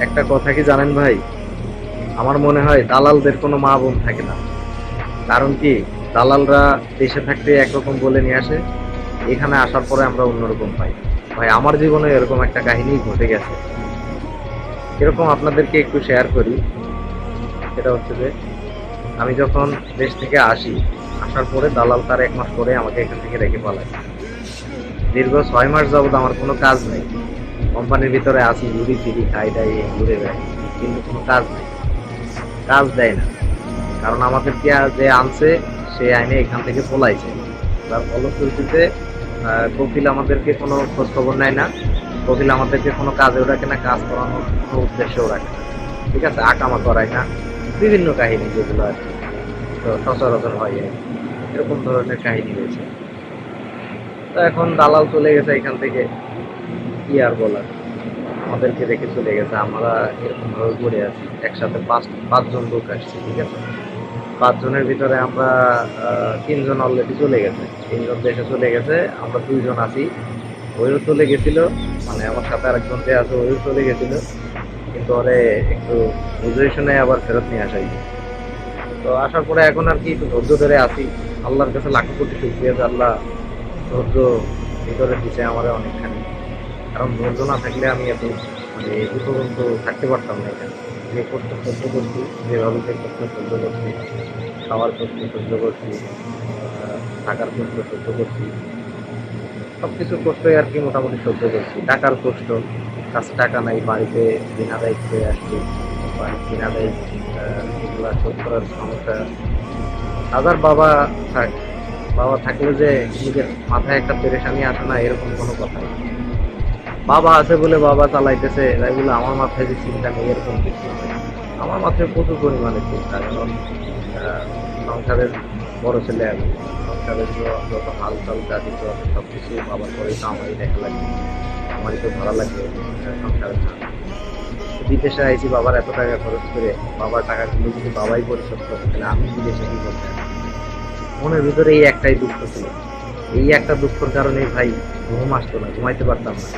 একটা কথা কি জানেন ভাই, আমার মনে হয় দালালদের কোনো মা বোন থাকে না। কারণ কি, দালালরা দেশে থাকতে একরকম বলে নিয়ে আসে, এখানে আসার পরে আমরা অন্যরকম পাই। ভাই আমার জীবনে এরকম একটা কাহিনী ঘটে গেছে, এরকম আপনাদেরকে একটু শেয়ার করি। সেটা হচ্ছে যে আমি যখন দেশ থেকে আসি, আসার পরে দালাল তার 1 মাস পরে আমাকে এখান থেকে রেখে পালায়। দীর্ঘ 6 মাস যাবত আমার কোনো কাজ নেই, কোম্পানির ভিতরে আসি, ঘুরি ফিরি, খাই দাই, ঘুরে বেড়াই, কিন্তু কোনো কাজ নেই, কাজ দেয় না। কারণ আমাদেরকে যে আনছে সে আইনে এখান থেকে পলাইছে। তার ফলশ্রুতিতে কপিল আমাদেরকে কোনো খোঁজ খবর নেয় না, কপিল আমাদেরকে কোনো কাজেও রাখে না, কাজ করানোর কোনো উদ্দেশ্যও রাখে না, ঠিক আছে, আকামা করায় না, বিভিন্ন কাহিনী যেগুলো আর কি তো সচরাচর হয় আর কি। এরকম ধরনের কাহিনী রয়েছে। তো এখন দালাল চলে গেছে এখান থেকে, কি আর বলার, আমাদেরকে রেখে চলে গেছে। আমরা এরকম ভাবে পড়ে আছি, একসাথে পাঁচজন লোক আসছে, ঠিক আছে। 5 জনের ভিতরে আমরা 3 জন অলরেডি চলে গেছে, 3 জন দেশে চলে গেছে, আমরা 2 জন আছি। ওইও চলে গেছিল, মানে আমার সাথে আরেকজন যে আছে ওইও চলে গেছিল, কিন্তু ওরে একটু বুঝে শুনে আবার ফেরত নিয়ে আসাই। তো আসার পরে এখন আর কি একটু ধৈর্য ধরে আছি। আল্লাহর কাছে লাখো কোটি শুকরিয়া যে আল্লাহ ধৈর্য ভিতরে দিছে আমার অনেকখানি। কারণ ধৈর্য না থাকলে আমি এত মানে এই পর্যন্ত থাকতে পারতাম না এখানে। যে কষ্ট সহ্য করছি, যেভাবে যে কষ্ট সহ্য করছি, খাওয়ার কষ্ট সহ্য করছি, থাকার কষ্ট সহ্য করছি, সব কিছুর কষ্টই আর কি মোটামুটি সহ্য করছি। টাকার কষ্ট, কাছে টাকা নাই, বাড়িতে বিনা দায়িত্বে আসছি, বাড়ির বিনা দায়িত্ব এগুলা শোধ করার সমস্যা। হাজার বাবা থাক, বাবা থাকলে যে নিজের মাথায় একটা পেরেশানি আসে না এরকম কোনো কথা নেই। বাবা আছে বলে বাবা চালাইতেছে, তাই বলে আমার মাথায় যে চিন্তা নেই এরকম কিছু নয়। আমার মাথায় প্রচুর পরিমাণে চিন্তা, কারণ সংসারের বড় ছেলে আমি। সংসারের যত হাল চাল যা কিছু আছে সব কিছু বাবার পরেই তো আমারই দেখা লাগে, আমারই তো ধরা লাগে সংসারের না। বিদেশে আইছি বাবার এত টাকা খরচ করে, বাবার টাকাগুলো যদি বাবাই পরিশোধ করে তাহলে আমি বিদেশে কি করতে পারি? মনের ভিতরে এই একটাই দুঃখ ছিল, এই একটা দুঃখের কারণে ভাই ঘুম আসতো না, ঘুমাইতে পারতাম না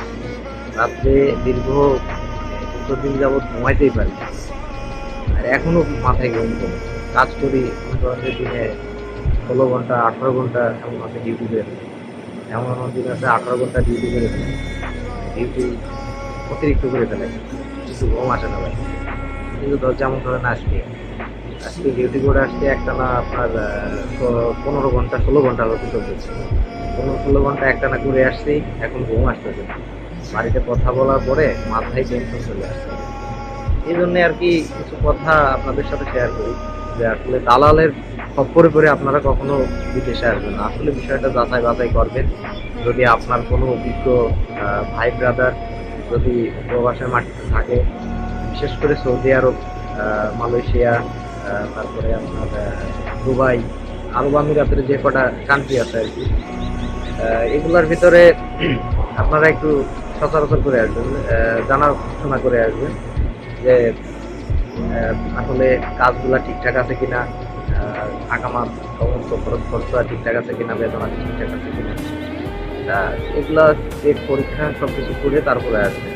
রাত্রে। দীর্ঘ 2 দিন যাবৎ ঘুমাইতেই পারি না। আর এখনো মাথায় ঘুম করে কাজ করি, দিনে 16 ঘন্টা 18 ঘন্টা এমন আছে ডিউটি করে ফেলি। এমন এমন দিন আছে 18 ঘন্টা ডিউটি করে ফেলি, ডিউটি অতিরিক্ত করে ফেলে, কিন্তু ঘুম আসে না ভাই। কিন্তু যেমন ধরেন আজকে আজকে ডিউটি করে আসতে একটা না আপনার 15 ঘন্টা 16 ঘন্টা হতে চলতেছে, 15-16 ঘন্টা একটানা করে আসছি, এখন ঘুম আসতেছে না। বাড়িতে কথা বলার পরে মাথায় টেনশন চলে আসছে। এই জন্য আর কি কিছু কথা আপনাদের সাথে শেয়ার করি, যে আসলে দালালের খপ্পরে পড়ে আপনারা কখনো বিদেশে আসবেন না। আসলে বিষয়টা যাচাই বাছাই করবেন। যদি আপনার কোনো অভিজ্ঞ ভাই ব্রাদার যদি প্রবাসের মাটিতে থাকে, বিশেষ করে সৌদি আরব, মালয়েশিয়া, তারপরে আপনার দুবাই, আরব আমিরাতের যে কটা কান্ট্রি আছে আর কি, এগুলোর ভিতরে আপনারা একটু সচরাচর করে আসবেন, জানাশোনা করে আসবেন যে আসলে কাজগুলা ঠিকঠাক আছে কিনা, আগামার সমস্ত খরচ খরচা ঠিকঠাক আছে কিনা, বেতন ঠিকঠাক আছে কিনা, এগুলা চেক পরীক্ষা সবকিছু করে তারপরে আসবে।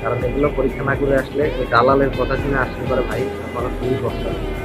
কারণ এগুলো পরীক্ষা না করে আসলে ওই দালালের কথা শুনে আসতে পারে ভাই আপনারা খুবই কষ্ট হবে।